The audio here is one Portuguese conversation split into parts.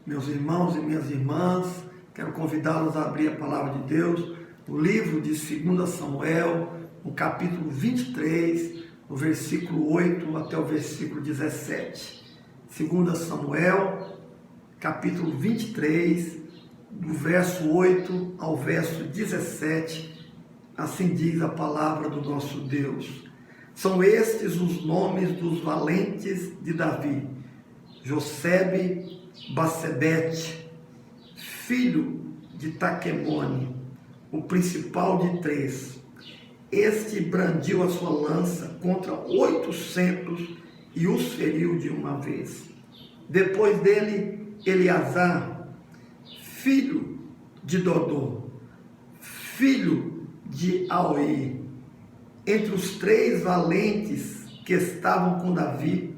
Meus irmãos e minhas irmãs, quero convidá-los a abrir a palavra de Deus, o livro de 2 Samuel, no capítulo 23, no versículo 8 até o versículo 17. 2 Samuel, capítulo 23, do verso 8 ao verso 17, assim diz a palavra do nosso Deus. São estes os nomes dos valentes de Davi: Josebe Basebete, filho de Taquemone, o principal de 3. Este brandiu a sua lança contra 800 e os feriu de uma vez. Depois dele, Eleazar, filho de Dodô, filho de Aoi. Entre os 3 valentes que estavam com Davi,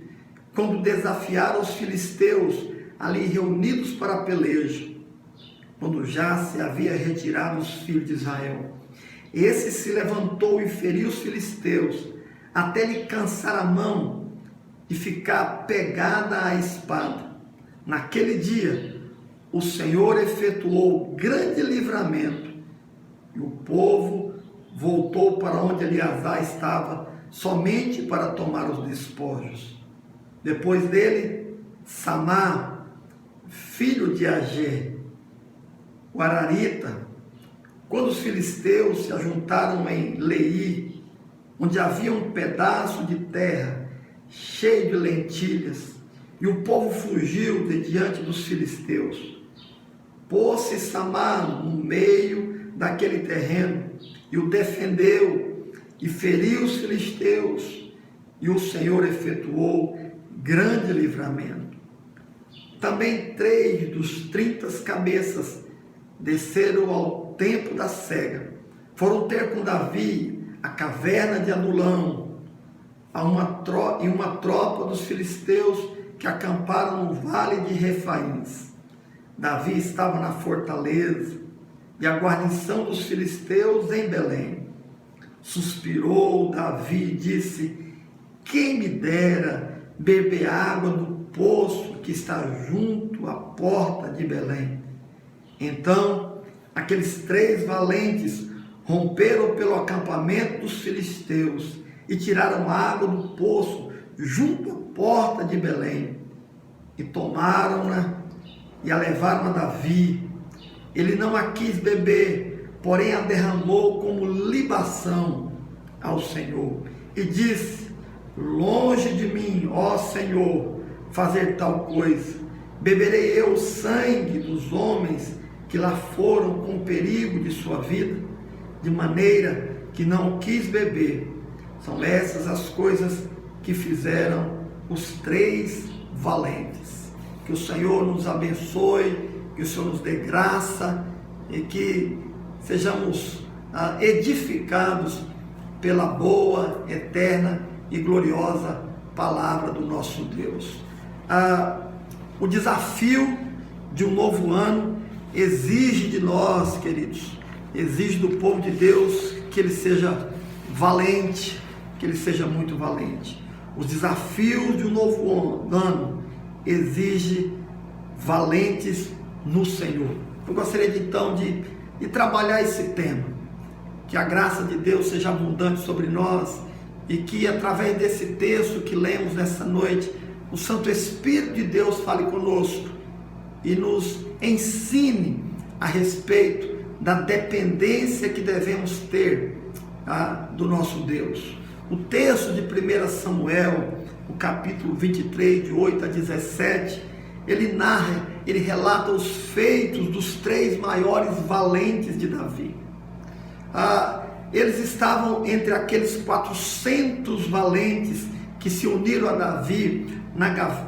quando desafiaram os filisteus ali reunidos para a peleja, quando já se havia retirado os filhos de Israel. Esse se levantou e feriu os filisteus, até lhe cansar a mão e ficar pegada à espada. Naquele dia, o Senhor efetuou grande livramento, e o povo voltou para onde Eleazar estava, somente para tomar os despojos. Depois dele, Samar, filho de Agé, o Ararita, quando os filisteus se ajuntaram em Leí, onde havia um pedaço de terra cheio de lentilhas, e o povo fugiu de diante dos filisteus. Pôs-se Samar no meio daquele terreno, e o defendeu, e feriu os filisteus, e o Senhor efetuou grande livramento. Também 3 dos 30 cabeças desceram ao templo da cega. Foram ter com Davi a caverna de Adulão, e uma tropa dos filisteus que acamparam no vale de Refaíns. Davi estava na fortaleza, e a guarnição dos filisteus em Belém. Suspirou Davi e disse: quem me dera beber água do poço que está junto à porta de Belém. Então, aqueles 3 valentes romperam pelo acampamento dos filisteus e tiraram água do poço junto à porta de Belém, e tomaram-na e a levaram a Davi. Ele não a quis beber, porém a derramou como libação ao Senhor, e disse: longe de mim, ó Senhor, fazer tal coisa. Beberei eu o sangue dos homens que lá foram com perigo de sua vida, de maneira que não quis beber. São essas as coisas que fizeram os 3 valentes. Que o Senhor nos abençoe, que o Senhor nos dê graça e que sejamos edificados pela boa, eterna e gloriosa palavra do nosso Deus. O desafio de um novo ano exige de nós, queridos, exige do povo de Deus que ele seja valente, que ele seja muito valente. Os desafios de um novo ano exigem valentes no Senhor. Eu gostaria então de trabalhar esse tema, que a graça de Deus seja abundante sobre nós, e que através desse texto que lemos nessa noite, o Santo Espírito de Deus fale conosco e nos ensine a respeito da dependência que devemos ter do nosso Deus. O texto de 1 Samuel, o capítulo 23, de 8 a 17, ele narra, ele relata os feitos dos 3 maiores valentes de Davi. Eles estavam entre aqueles 400 valentes que se uniram a Davi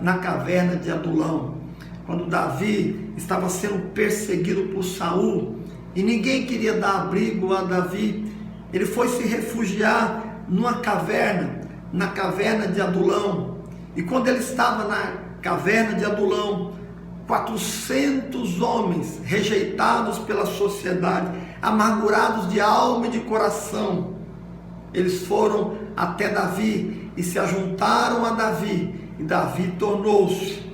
na caverna de Adulão, quando Davi estava sendo perseguido por Saul e ninguém queria dar abrigo a Davi. Ele foi se refugiar numa caverna, na caverna de Adulão, e quando ele estava na caverna de Adulão, 400 homens rejeitados pela sociedade, amargurados de alma e de coração, eles foram até Davi e se ajuntaram a Davi, e Davi tornou-se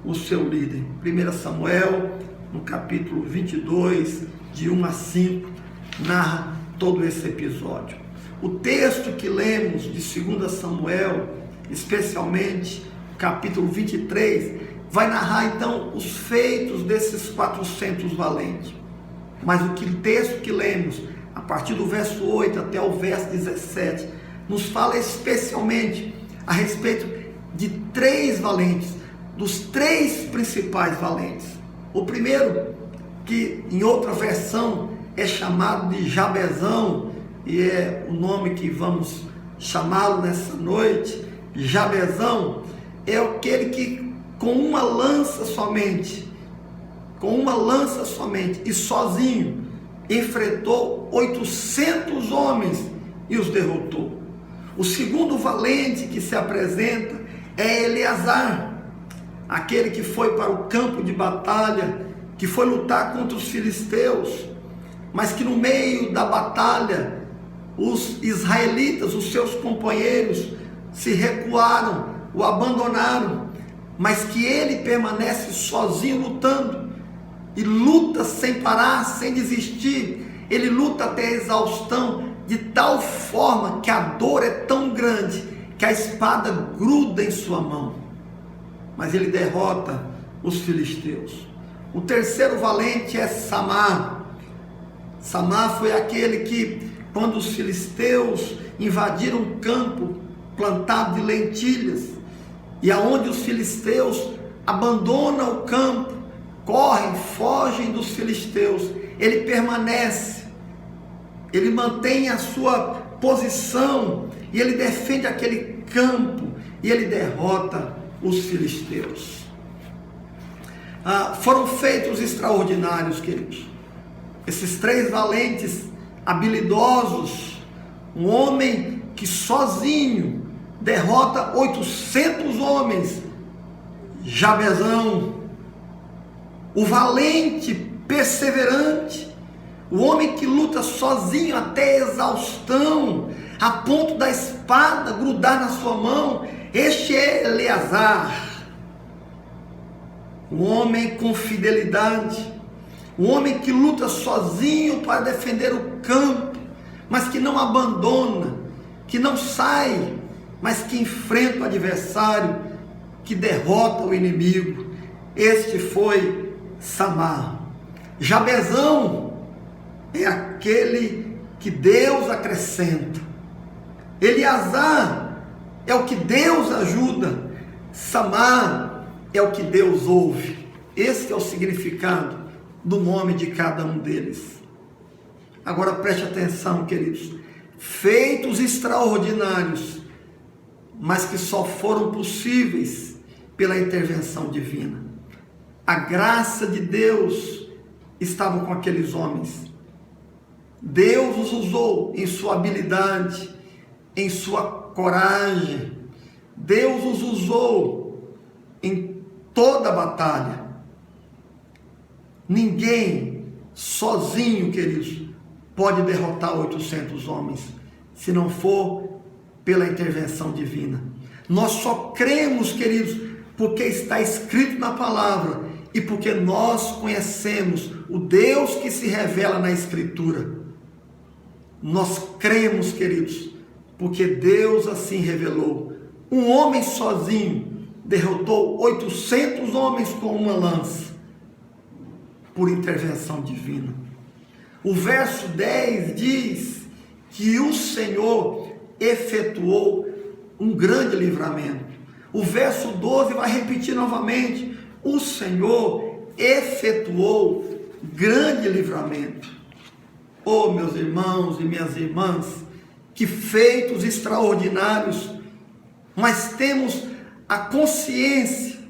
o seu líder. 1 Samuel, no capítulo 22, de 1 a 5, narra todo esse episódio. O texto que lemos de 2 Samuel, especialmente o capítulo 23, vai narrar então os feitos desses 400 valentes. Mas o texto que lemos, a partir do verso 8 até o verso 17, nos fala especialmente a respeito de 3 valentes, dos 3 principais valentes. O primeiro, que em outra versão é chamado de Jabezão, e é o nome que vamos chamá-lo nessa noite. Jabezão é aquele que com uma lança somente e sozinho enfrentou 800 homens e os derrotou. O segundo valente que se apresenta é Eleazar, aquele que foi para o campo de batalha, que foi lutar contra os filisteus, mas que no meio da batalha os israelitas, os seus companheiros, se recuaram, o abandonaram, mas que ele permanece sozinho lutando, e luta sem parar, sem desistir. Ele luta até a exaustão, de tal forma que a dor é tão grande que a espada gruda em sua mão, mas ele derrota os filisteus. O terceiro valente é Samar. Samar foi aquele que, quando os filisteus invadiram um campo plantado de lentilhas, e aonde os filisteus abandonam o campo, correm, fogem dos filisteus, ele permanece, ele mantém a sua posição, e ele defende aquele campo, e ele derrota os filisteus. Foram feitos extraordinários, queridos. Esses 3 valentes habilidosos, um homem que sozinho derrota 800 homens, Jabezão, o valente, perseverante, o homem que luta sozinho até exaustão, a ponto da espada grudar na sua mão, este é Eleazar, o homem com fidelidade, o homem que luta sozinho para defender o campo, mas que não abandona, que não sai, mas que enfrenta o adversário, que derrota o inimigo. Este foi Samar. Jabezão é aquele que Deus acrescenta. Eleazar é o que Deus ajuda. Samar é o que Deus ouve. Esse é o significado do nome de cada um deles. Agora preste atenção, queridos. Feitos extraordinários, mas que só foram possíveis pela intervenção divina. A graça de Deus estava com aqueles homens. Deus os usou em sua habilidade, em sua coragem. Deus os usou em toda a batalha. Ninguém sozinho, queridos, pode derrotar 800 homens, se não for pela intervenção divina. Nós só cremos, queridos, porque está escrito na palavra e porque nós conhecemos o Deus que se revela na Escritura. Nós cremos, queridos, porque Deus assim revelou. Um homem sozinho derrotou 800 homens com uma lança, por intervenção divina. O verso 10 diz que o Senhor efetuou um grande livramento. O verso 12 vai repetir novamente: o Senhor efetuou grande livramento. Oh, meus irmãos e minhas irmãs, que feitos extraordinários, mas temos a consciência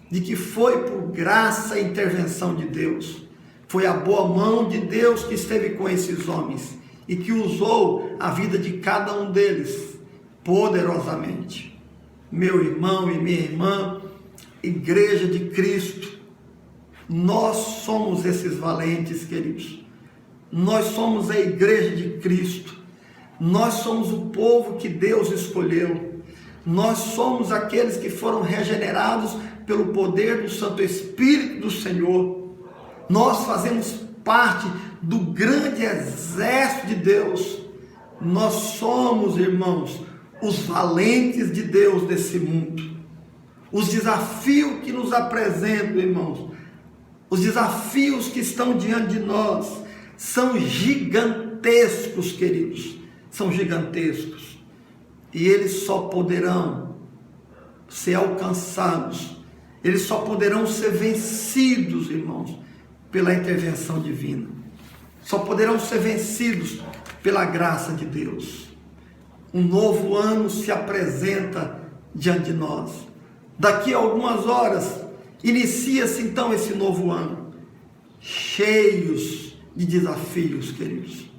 de que foi por graça e intervenção de Deus. Foi a boa mão de Deus que esteve com esses homens e que usou a vida de cada um deles poderosamente. Meu irmão e minha irmã, Igreja de Cristo, nós somos esses valentes, queridos. Nós somos a Igreja de Cristo. Nós somos o povo que Deus escolheu. Nós somos aqueles que foram regenerados pelo poder do Santo Espírito do Senhor. Nós fazemos parte do grande exército de Deus. Nós somos, irmãos, os valentes de Deus desse mundo. Os desafios que nos apresentam, irmãos, os desafios que estão diante de nós são gigantescos, queridos. São gigantescos. E eles só poderão ser alcançados, eles só poderão ser vencidos, irmãos, pela intervenção divina. Só poderão ser vencidos pela graça de Deus. Um novo ano se apresenta diante de nós. Daqui a algumas horas, inicia-se então esse novo ano, cheios de desafios, queridos.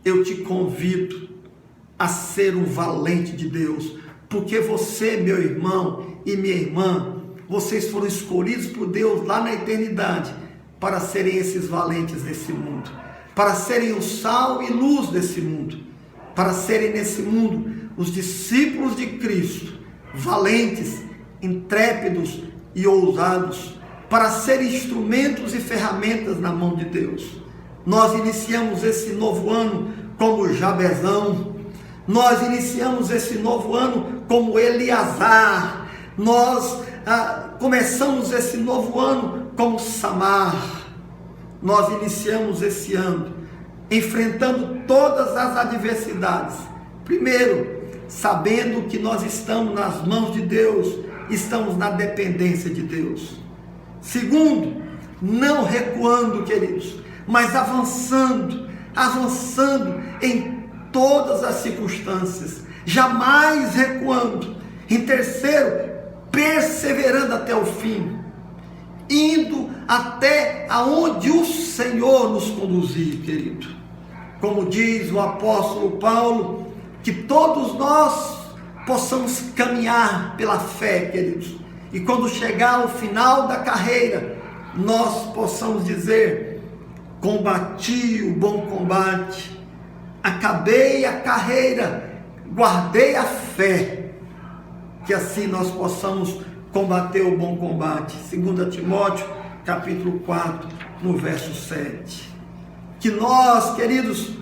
Eu te convido a ser um valente de Deus, porque você, meu irmão e minha irmã, vocês foram escolhidos por Deus lá na eternidade para serem esses valentes desse mundo, para serem o sal e luz desse mundo, para serem nesse mundo os discípulos de Cristo, valentes, intrépidos e ousados, para serem instrumentos e ferramentas na mão de Deus. Nós iniciamos esse novo ano como Jabezão, nós iniciamos esse novo ano como Eleazar, nós começamos esse novo ano como Samar. Nós iniciamos esse ano enfrentando todas as adversidades. Primeiro, sabendo que nós estamos nas mãos de Deus, estamos na dependência de Deus. Segundo, não recuando, queridos, mas avançando em todas as circunstâncias, jamais recuando. Em terceiro, perseverando até o fim, indo até aonde o Senhor nos conduzir, querido. Como diz o apóstolo Paulo, que todos nós possamos caminhar pela fé, queridos, e quando chegar ao final da carreira, nós possamos dizer: combati o bom combate, acabei a carreira, guardei a fé. Que assim nós possamos combater o bom combate. 2 Timóteo, capítulo 4, no verso 7. Que nós, queridos,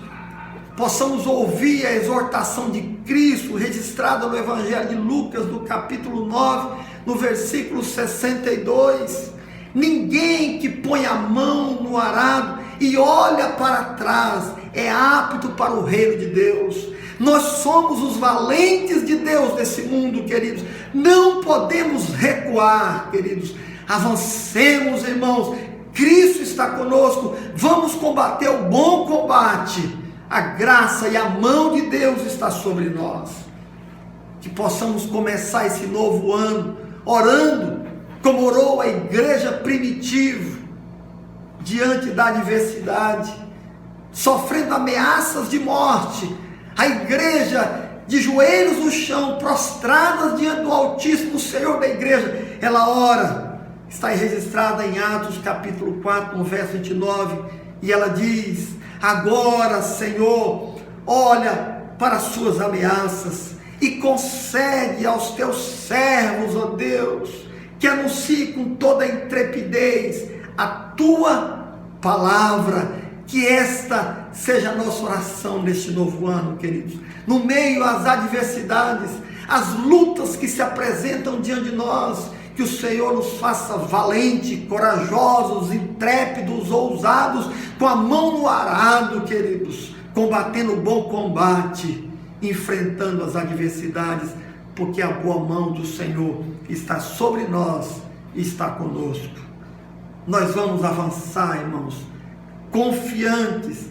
possamos ouvir a exortação de Cristo, registrada no Evangelho de Lucas, no capítulo 9, no versículo 62. Ninguém que põe a mão no arado e olha para trás é apto para o reino de Deus. Nós somos os valentes de Deus desse mundo, queridos. Não podemos recuar, queridos. Avancemos, irmãos. Cristo está conosco. Vamos combater o bom combate. A graça e a mão de Deus está sobre nós. Que possamos começar esse novo ano orando como orou a igreja primitiva, diante da adversidade, sofrendo ameaças de morte. A igreja de joelhos no chão, prostradas diante do Altíssimo Senhor da igreja, ela ora. Está registrada em Atos capítulo 4, no verso 29, e ela diz: agora, Senhor, olha para as suas ameaças e concede aos teus servos, ó Deus, que anuncie com toda a intrepidez a tua palavra. Que esta seja a nossa oração neste novo ano, queridos. No meio às adversidades, as lutas que se apresentam diante de nós, que o Senhor nos faça valentes, corajosos, intrépidos, ousados, com a mão no arado, queridos, combatendo o bom combate, enfrentando as adversidades, porque a boa mão do Senhor está sobre nós e está conosco. Nós vamos avançar, irmãos, confiantes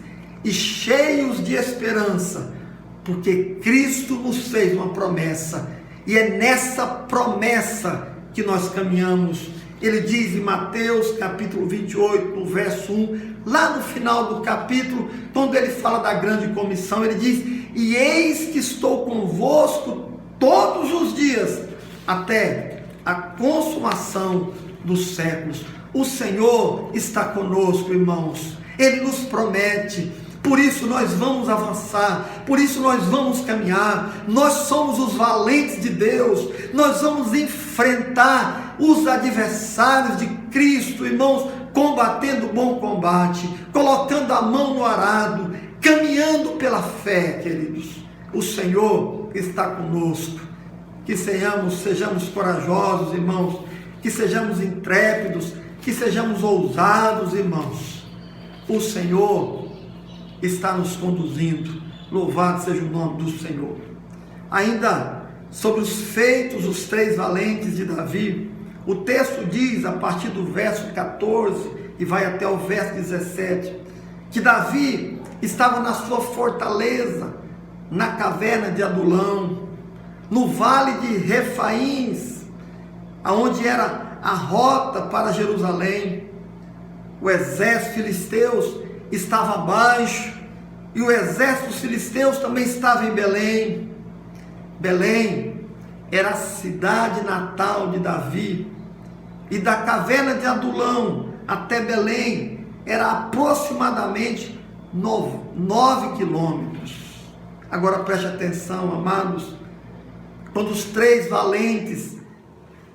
e cheios de esperança, porque Cristo nos fez uma promessa, e é nessa promessa que nós caminhamos. Ele diz em Mateus capítulo 28, no verso 1, lá no final do capítulo, quando ele fala da grande comissão, ele diz: e eis que estou convosco todos os dias, até a consumação dos séculos. O Senhor está conosco, irmãos. Ele nos promete, Por isso nós vamos avançar, por isso nós vamos caminhar. Nós somos os valentes de Deus, nós vamos enfrentar os adversários de Cristo, irmãos, combatendo o bom combate, colocando a mão no arado, caminhando pela fé, queridos. O Senhor está conosco. Que sejamos corajosos, irmãos, que sejamos intrépidos, que sejamos ousados, irmãos. O Senhor está nos conduzindo. Louvado seja o nome do Senhor. Ainda sobre os feitos dos 3 valentes de Davi, o texto diz, a partir do verso 14 e vai até o verso 17, que Davi estava na sua fortaleza, na caverna de Adulão, no vale de Refaíns, aonde era a rota para Jerusalém. O exército filisteus estava abaixo, e o exército dos filisteus também estava em Belém. Belém era a cidade natal de Davi, e da caverna de Adulão até Belém era aproximadamente 9 quilômetros. Agora preste atenção, amados, quando os 3 valentes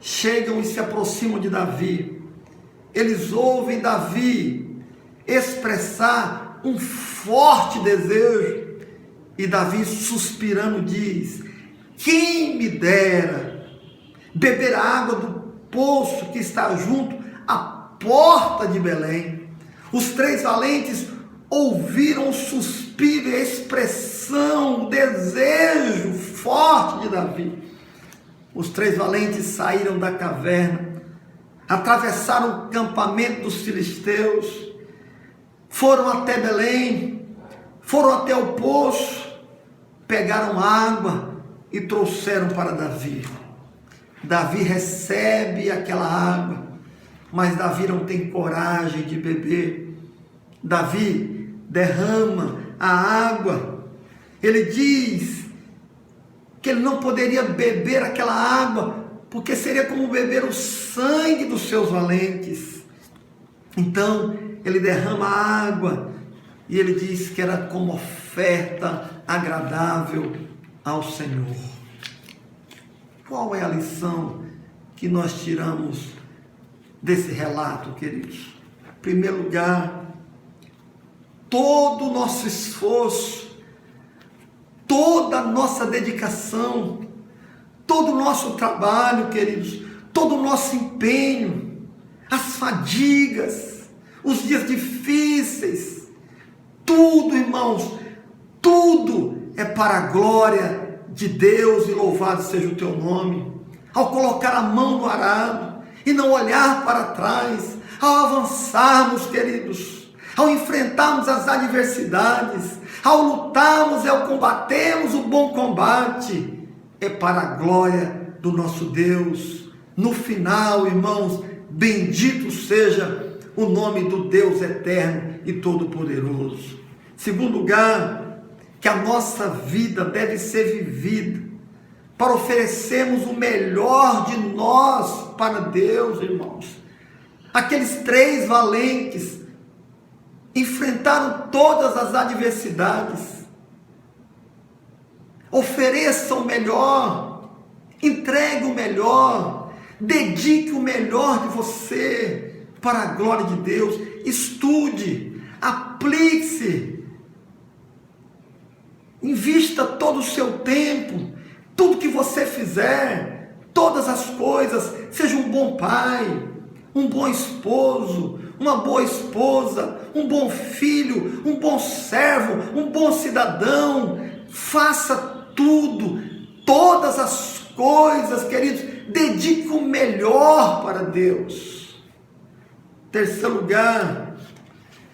chegam e se aproximam de Davi, eles ouvem Davi expressar um forte desejo, e Davi, suspirando, diz: quem me dera beber a água do poço que está junto à porta de Belém. Os 3 valentes ouviram o suspiro e a expressão, o desejo forte de Davi. Os 3 valentes saíram da caverna, atravessaram o campamento dos filisteus, foram até Belém, foram até o poço, pegaram água e trouxeram para Davi. Davi recebe aquela água, mas Davi não tem coragem de beber. Davi derrama a água. Ele diz que ele não poderia beber aquela água, porque seria como beber o sangue dos seus valentes. Então ele derrama a água, e ele diz que era como oferta agradável ao Senhor. Qual é a lição que nós tiramos desse relato, queridos? Em primeiro lugar, todo o nosso esforço, toda a nossa dedicação, todo o nosso trabalho, queridos, todo o nosso empenho, as fadigas, os dias difíceis, tudo, irmãos, tudo é para a glória de Deus, e louvado seja o teu nome. Ao colocar a mão no arado e não olhar para trás, ao avançarmos, queridos, ao enfrentarmos as adversidades, ao lutarmos e ao combatermos o bom combate, é para a glória do nosso Deus. No final, irmãos, bendito seja o nome do Deus eterno e todo-poderoso. Segundo lugar, que a nossa vida deve ser vivida para oferecermos o melhor de nós para Deus, irmãos. Aqueles 3 valentes enfrentaram todas as adversidades. Ofereça o melhor, entregue o melhor, dedique o melhor de você para a glória de Deus. Estude, aplique-se, invista todo o seu tempo, tudo que você fizer, todas as coisas. Seja um bom pai, um bom esposo, uma boa esposa, um bom filho, um bom servo, um bom cidadão. Faça tudo, todas as coisas, queridos, dedique o melhor para Deus. Terceiro lugar,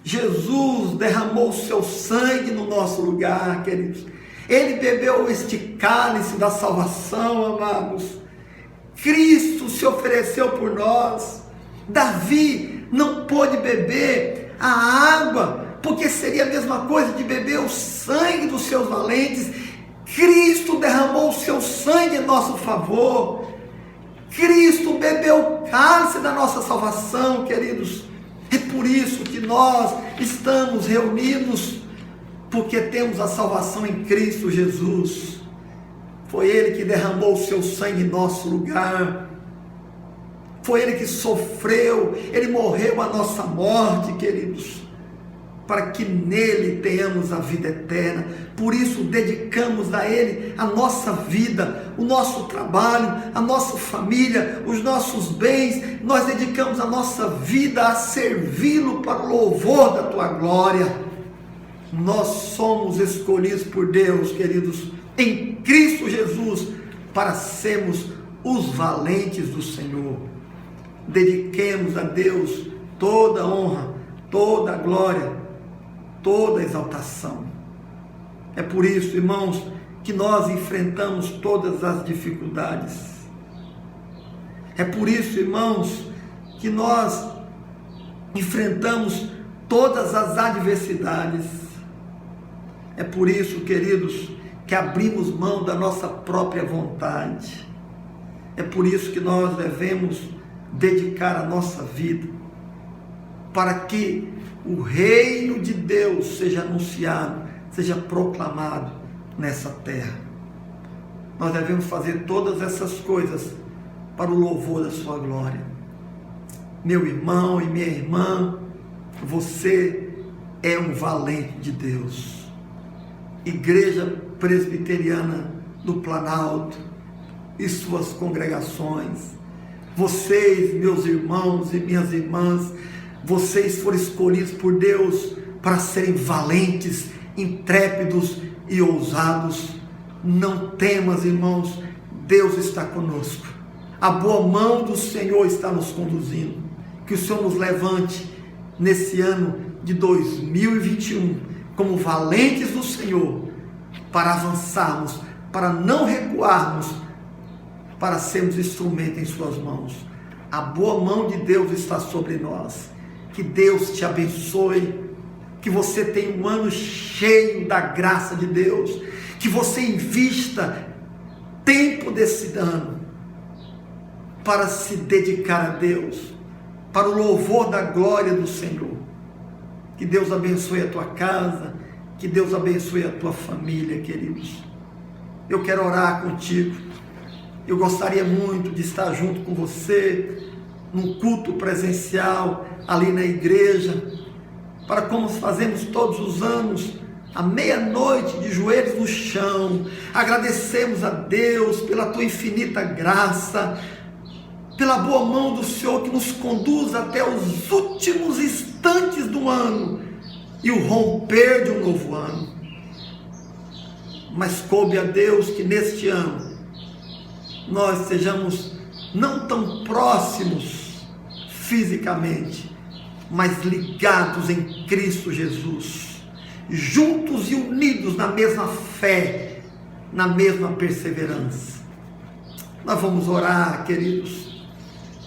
Jesus derramou o seu sangue no nosso lugar, queridos. Ele bebeu este cálice da salvação, amados. Cristo se ofereceu por nós. Davi não pôde beber a água, porque seria a mesma coisa de beber o sangue dos seus valentes. Cristo derramou o seu sangue em nosso favor. Cristo bebeu o cálice da nossa salvação, queridos. É por isso que nós estamos reunidos porque temos a salvação em Cristo Jesus. Foi Ele que derramou o seu sangue em nosso lugar. Foi Ele que sofreu, Ele morreu a nossa morte, queridos, para que nele tenhamos a vida eterna. Por isso dedicamos a Ele a nossa vida, o nosso trabalho, a nossa família, os nossos bens. Nós dedicamos a nossa vida a servi-lo para o louvor da Tua glória. Nós somos escolhidos por Deus, queridos, em Cristo Jesus, para sermos os valentes do Senhor. Dediquemos a Deus toda a honra, toda a glória, toda a exaltação. É por isso, irmãos, que nós enfrentamos todas as dificuldades. É por isso, irmãos, que nós enfrentamos todas as adversidades. É por isso, queridos, que abrimos mão da nossa própria vontade. É por isso que nós devemos dedicar a nossa vida para que o reino de Deus seja anunciado, seja proclamado nessa terra. Nós devemos fazer todas essas coisas para o louvor da sua glória. Meu irmão e minha irmã, você é um valente de Deus. Igreja Presbiteriana do Planalto e suas congregações, vocês, meus irmãos e minhas irmãs, vocês foram escolhidos por Deus para serem valentes, intrépidos e ousados. Não temas, irmãos, Deus está conosco. A boa mão do Senhor está nos conduzindo. Que o Senhor nos levante nesse ano de 2021 como valentes do Senhor, para avançarmos, para não recuarmos, para sermos instrumento em suas mãos. A boa mão de Deus está sobre nós. Que Deus te abençoe, que você tenha um ano cheio da graça de Deus, que você invista tempo desse ano para se dedicar a Deus, para o louvor da glória do Senhor. Que Deus abençoe a tua casa, que Deus abençoe a tua família, queridos. Eu quero orar contigo. Eu gostaria muito de estar junto com você num culto presencial ali na igreja, para como fazemos todos os anos, à meia-noite, de joelhos no chão, agradecemos a Deus pela tua infinita graça, pela boa mão do Senhor que nos conduz até os últimos instantes do ano e o romper de um novo ano. Mas coube a Deus que neste ano nós sejamos não tão próximos fisicamente, mas ligados em Cristo Jesus, juntos e unidos na mesma fé, na mesma perseverança. Nós vamos orar, queridos,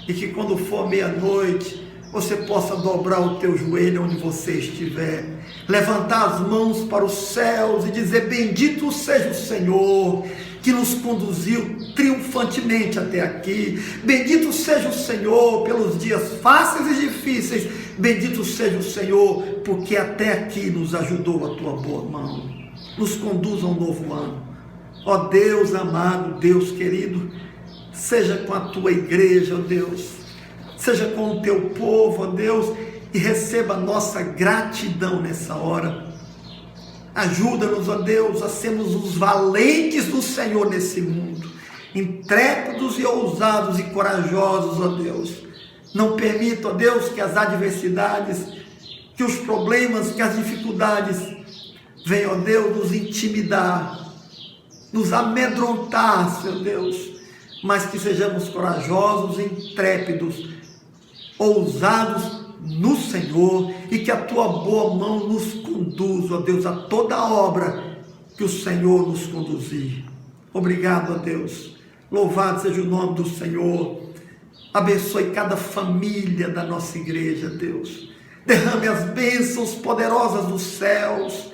e que quando for meia-noite, você possa dobrar o teu joelho onde você estiver, levantar as mãos para os céus e dizer: bendito seja o Senhor, que nos conduziu triunfantemente até aqui. Bendito seja o Senhor pelos dias fáceis e difíceis. Bendito seja o Senhor, porque até aqui nos ajudou a tua boa mão. Nos conduz a um novo ano. Ó Deus amado, Deus querido, seja com a tua igreja, ó Deus, seja com o teu povo, ó Deus, e receba a nossa gratidão nessa hora. Ajuda-nos, ó Deus, a sermos os valentes do Senhor nesse mundo, intrépidos e ousados e corajosos, ó Deus. Não permita, ó Deus, que as adversidades, que os problemas, que as dificuldades venham, ó Deus, nos intimidar, nos amedrontar, Senhor Deus, mas que sejamos corajosos, intrépidos, ousados no Senhor, e que a tua boa mão nos conduza, ó Deus, a toda a obra que o Senhor nos conduzir. Obrigado, ó Deus. Louvado seja o nome do Senhor. Abençoe cada família da nossa igreja, Deus. Derrame as bênçãos poderosas dos céus.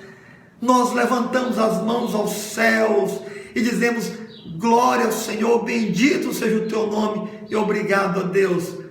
Nós levantamos as mãos aos céus e dizemos: glória ao Senhor, bendito seja o teu nome, e obrigado a Deus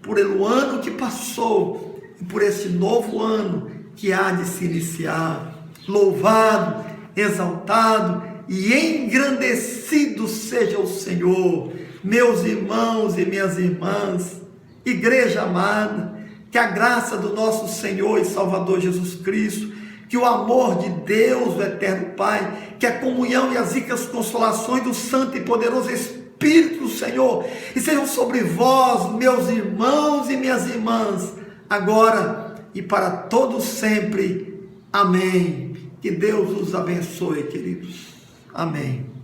por o ano que passou e por esse novo ano que há de se iniciar. Louvado, exaltado e engrandecido seja o Senhor. Meus irmãos e minhas irmãs, igreja amada, que a graça do nosso Senhor e Salvador Jesus Cristo, que o amor de Deus, o eterno Pai, que a comunhão e as ricas consolações do santo e poderoso Espírito do Senhor estejam sobre vós, meus irmãos e minhas irmãs, agora e para todos sempre. Amém. Que Deus os abençoe, queridos. Amém.